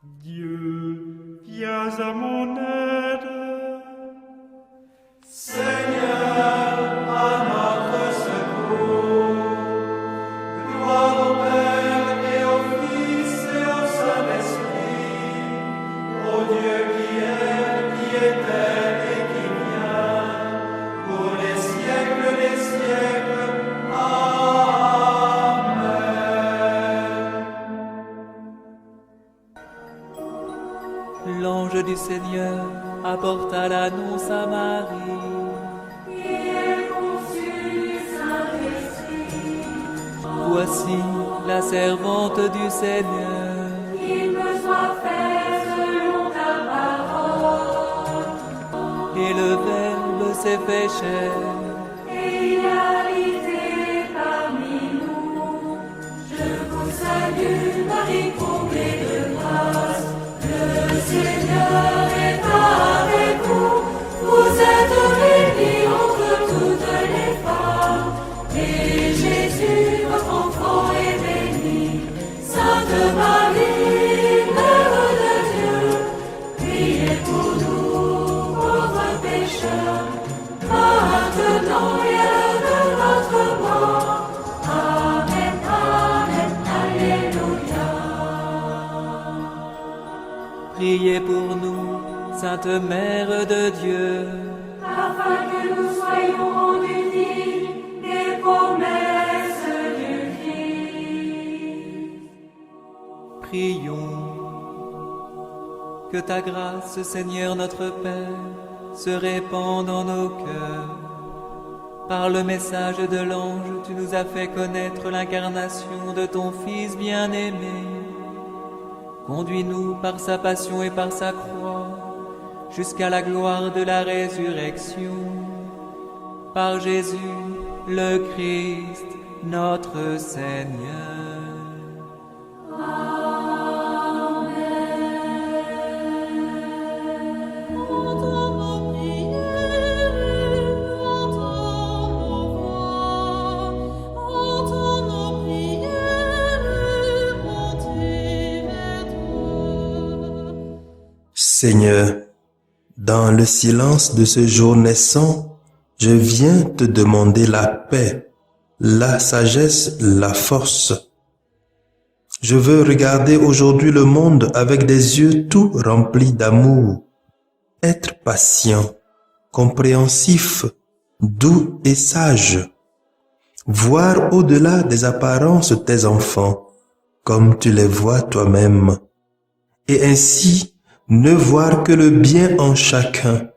Dieu, viens à mon aide. Seigneur, à notre secours. Gloire au Père et au Fils et au Saint-Esprit, au Dieu qui est, qui était et qui vient, pour les siècles des siècles. Amen. L'ange du Seigneur apporta l'annonce à Marie. Voici la servante du Seigneur. Qu'il me soit fait selon ta parole. Et le Verbe s'est fait chair. Et il a habité parmi nous. Je vous salue, Marie, comblée de grâce. Le Seigneur est avec vous. Vous êtes bénie entre toutes les femmes. Et Jésus, votre enfant, est béni. Sainte Marie, Mère de Dieu, priez pour nous, pauvres pécheurs, maintenant et à l'heure de notre mort. Amen, Amen, Alléluia. Priez pour nous, Sainte Mère de Dieu. Afin que nous soyons rendus dignes des promesses du Christ. Prions. Que ta grâce, Seigneur notre Père, se répande en nos cœurs. Par le message de l'ange, tu nous as fait connaître l'incarnation de ton Fils bien-aimé. Conduis-nous par sa passion et par sa croix, jusqu'à la gloire de la résurrection. Par Jésus, le Christ, notre Seigneur. Seigneur, dans le silence de ce jour naissant, je viens te demander la paix, la sagesse, la force. Je veux regarder aujourd'hui le monde avec des yeux tout remplis d'amour, être patient, compréhensif, doux et sage, voir au-delà des apparences tes enfants, comme tu les vois toi-même, et ainsi ne voir que le bien en chacun.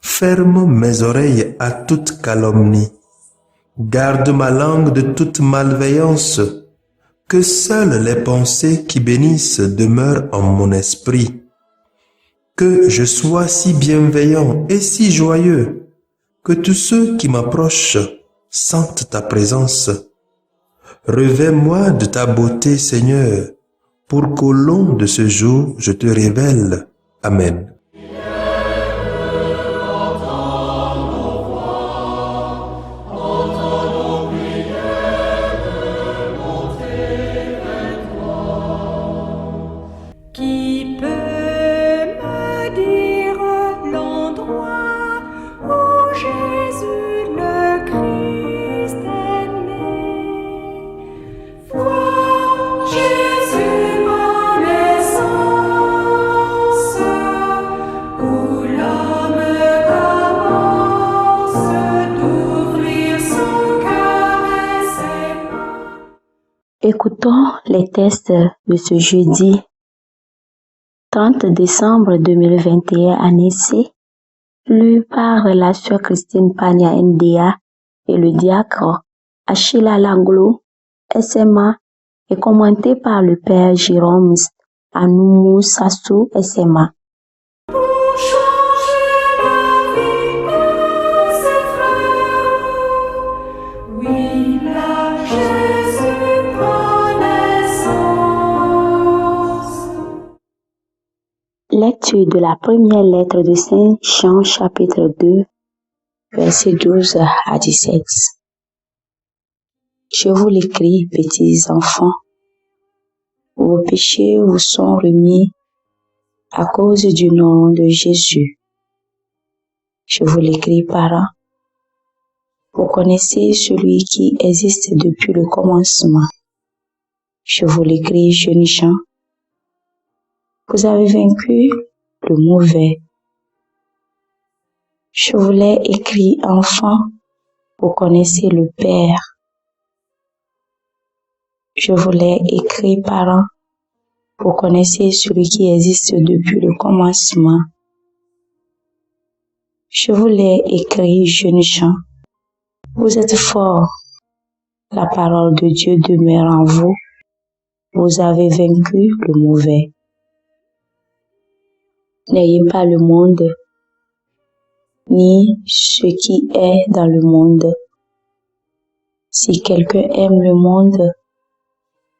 Ferme mes oreilles à toute calomnie. Garde ma langue de toute malveillance. Que seules les pensées qui bénissent demeurent en mon esprit. Que je sois si bienveillant et si joyeux, que tous ceux qui m'approchent sentent ta présence. Revêts-moi de ta beauté, Seigneur, pour qu'au long de ce jour, je te révèle. Amen. Qui peut me dire l'endroit où Jésus le Christ est né? Vois Jésus ma naissance, où l'homme commence d'ouvrir son cœur et ses mains. Écoutons les textes de ce jeudi 30 décembre 2021 à Nice, lu par la sœur Christine Pania Ndea et le diacre Achille Langlo, SMA, et commenté par le père Jérôme Anoumou Sassou, SMA. Pour changer la vie de ses frères, oui, là Jésus prend naissance. Lecture de la première lettre de Saint Jean, chapitre 2, versets 12 à 17. Je vous l'écris, petits enfants. vos péchés vous sont remis à cause du nom de Jésus. Je vous l'écris, parents. Vous connaissez celui qui existe depuis le commencement. Je vous l'écris, jeunes gens. Vous avez vaincu le mauvais. Je vous l'ai écrit, enfants. Vous connaissez le Père. Je vous l'ai écrit, parents. Vous connaissez celui qui existe depuis le commencement. Je vous l'ai écrit, jeunes gens. Vous êtes forts. La parole de Dieu demeure en vous. Vous avez vaincu le mauvais. N'ayez pas le monde, ni ce qui est dans le monde. Si quelqu'un aime le monde,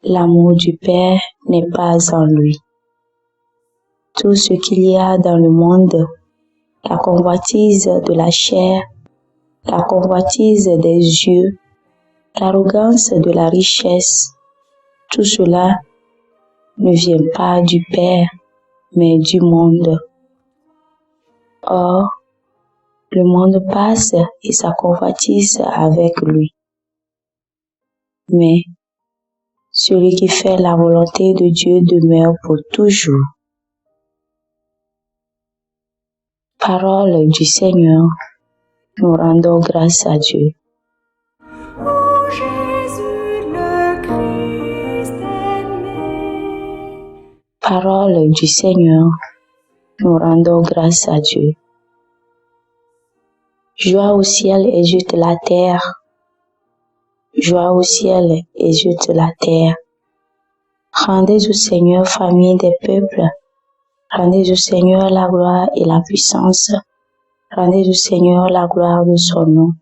l'amour du Père n'est pas en lui. Tout ce qu'il y a dans le monde, la convoitise de la chair, la convoitise des yeux, l'arrogance de la richesse, tout cela ne vient pas du Père, mais du monde. Or, le monde passe et sa convoitise avec lui. Mais celui qui fait la volonté de Dieu demeure pour toujours. Parole du Seigneur, nous rendons grâce à Dieu. Ô Jésus le Christ est né. Parole du Seigneur, nous rendons grâce à Dieu. Joie au ciel exulte la terre. Joie au ciel exulte la terre. Rendez au Seigneur, famille des peuples. Rendez au Seigneur la gloire et la puissance. Rendez au Seigneur la gloire de son nom.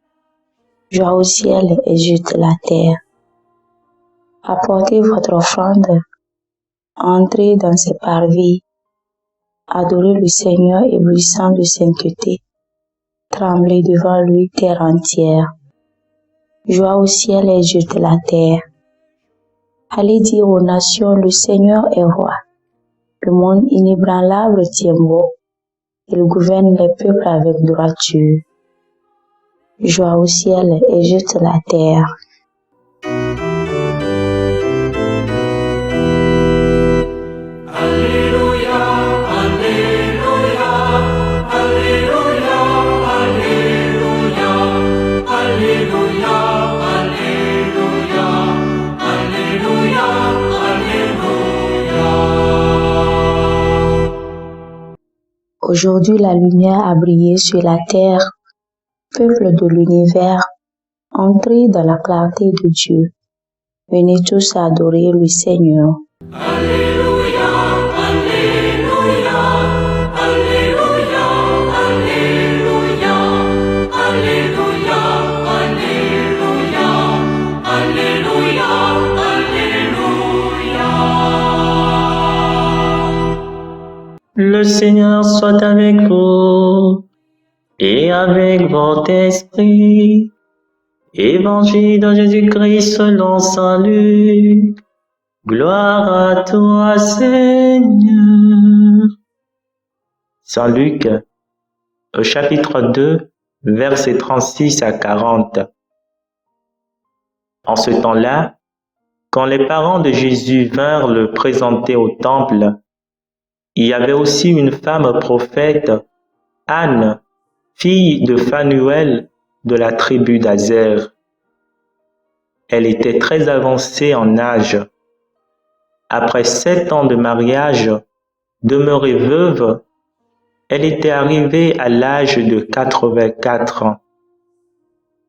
Joie au ciel exulte la terre. Apportez votre offrande. Entrez dans ses parvis. Adorez le Seigneur éblouissant de sainteté. Tremblez devant lui, terre entière. Joie au ciel exulte la terre. Allez dire aux nations, le Seigneur est roi. Le monde inébranlable tient bon. Il gouverne les peuples avec droiture. Joie au ciel exulte la terre. Aujourd'hui, la lumière a brillé sur la terre. Peuple de l'univers, entrez dans la clarté de Dieu. Venez tous adorer le Seigneur. Alléluia, Alléluia, Alléluia, Alléluia, Alléluia, Alléluia, Alléluia, Alléluia. Le Seigneur soit avec vous et avec votre esprit. Évangile de Jésus-Christ selon saint Luc. Gloire à toi, Seigneur. Saint Luc, au chapitre 2, versets 36 à 40. En ce temps-là, quand les parents de Jésus vinrent le présenter au temple, il y avait aussi une femme prophète, Anne, fille de Phanuel de la tribu d'Aser. Elle était très avancée en âge. Après 7 ans de mariage, demeurée veuve, elle était arrivée à l'âge de 84 ans.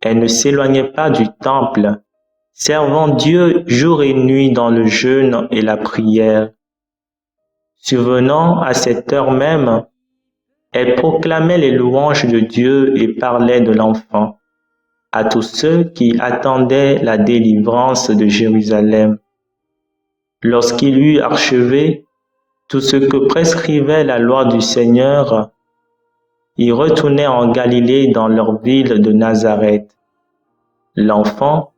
Elle ne s'éloignait pas du temple, servant Dieu jour et nuit dans le jeûne et la prière. Survenant à cette heure même, elle proclamait les louanges de Dieu et parlait de l'enfant à tous ceux qui attendaient la délivrance de Jérusalem. Lorsqu'il eut achevé tout ce que prescrivait la loi du Seigneur, il retournait en Galilée dans leur ville de Nazareth. L'enfant,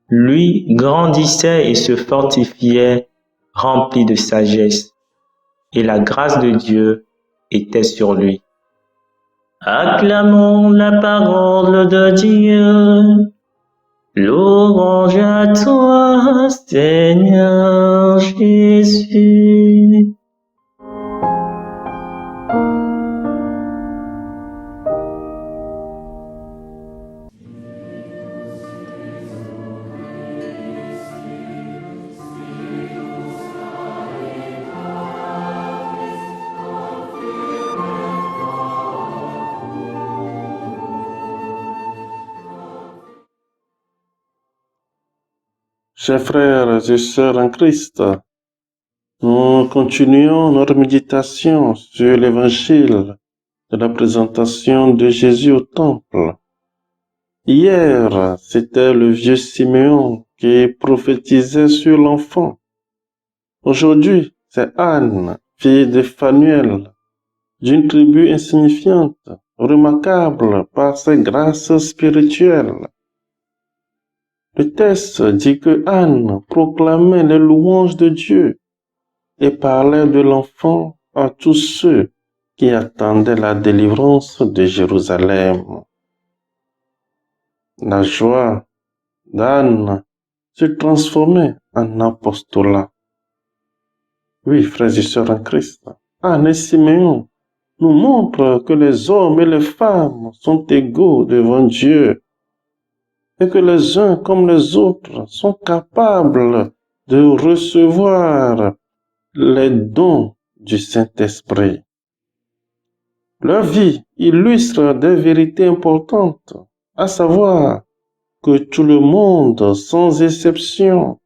lui, grandissait et se fortifiait, rempli de sagesse, et la grâce de Dieu était sur lui. Acclamons la parole de Dieu. Louange à toi, Seigneur Jésus. Chers frères et sœurs en Christ, nous continuons notre méditation sur l'évangile de la présentation de Jésus au temple. Hier, c'était le vieux Simeon qui prophétisait sur l'enfant. Aujourd'hui, c'est Anne, fille de Phanuel, d'une tribu insignifiante, remarquable par ses grâces spirituelles. Le texte dit que Anne proclamait les louanges de Dieu et parlait de l'enfant à tous ceux qui attendaient la délivrance de Jérusalem. La joie d'Anne se transformait en apostolat. Oui, frères et sœurs en Christ, Anne et Simeon nous montrent que les hommes et les femmes sont égaux devant Dieu et que les uns comme les autres sont capables de recevoir les dons du Saint-Esprit. Leur vie illustre des vérités importantes, à savoir que tout le monde, sans exception,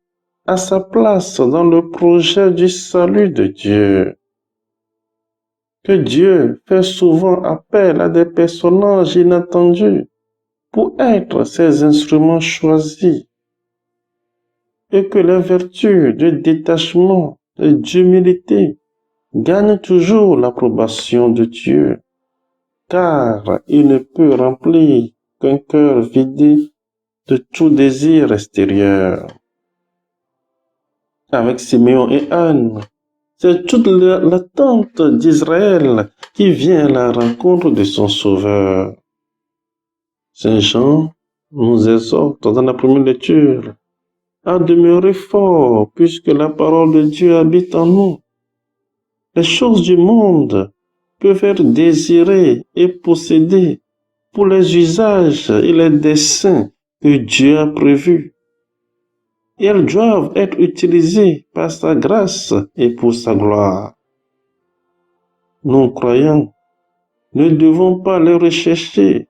a sa place dans le projet du salut de Dieu. Que Dieu fait souvent appel à des personnages inattendus pour être ses instruments choisis, et que les vertus de détachement et d'humilité gagnent toujours l'approbation de Dieu, car il ne peut remplir qu'un cœur vidé de tout désir extérieur. Avec Simeon et Anne, c'est toute l'attente d'Israël qui vient à la rencontre de son Sauveur. Saint Jean nous exhorte dans la première lecture à demeurer fort puisque la parole de Dieu habite en nous. Les choses du monde peuvent être désirées et possédées pour les usages et les desseins que Dieu a prévus. Et elles doivent être utilisées par sa grâce et pour sa gloire. Nous, croyants, ne devons pas les rechercher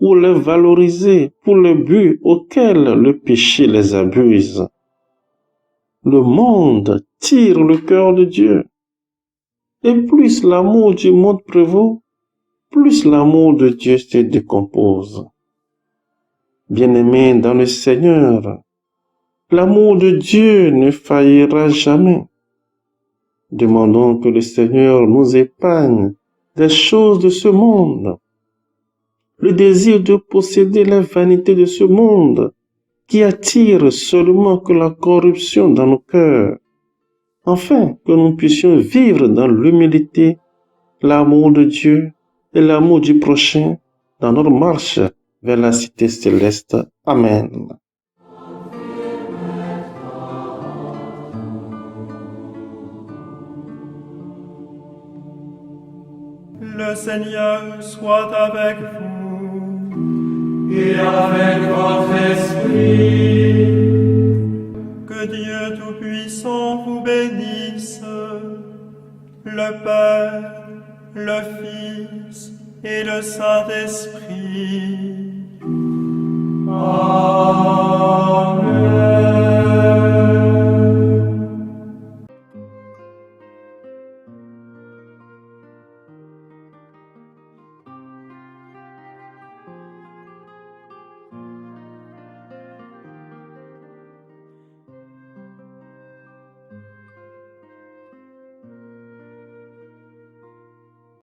ou les valoriser pour le but auquel le péché les abuse. Le monde tire le cœur de Dieu. Et plus l'amour du monde prévaut, plus l'amour de Dieu se décompose. Bien-aimés dans le Seigneur, l'amour de Dieu ne faillira jamais. Demandons que le Seigneur nous épargne des choses de ce monde, le désir de posséder les vanités de ce monde qui attire seulement que la corruption dans nos cœurs, afin que nous puissions vivre dans l'humilité, l'amour de Dieu et l'amour du prochain dans notre marche vers la cité céleste. Amen. Le Seigneur soit avec vous. Et avec votre esprit. Que Dieu Tout-Puissant vous bénisse, le Père, le Fils et le Saint-Esprit. Amen.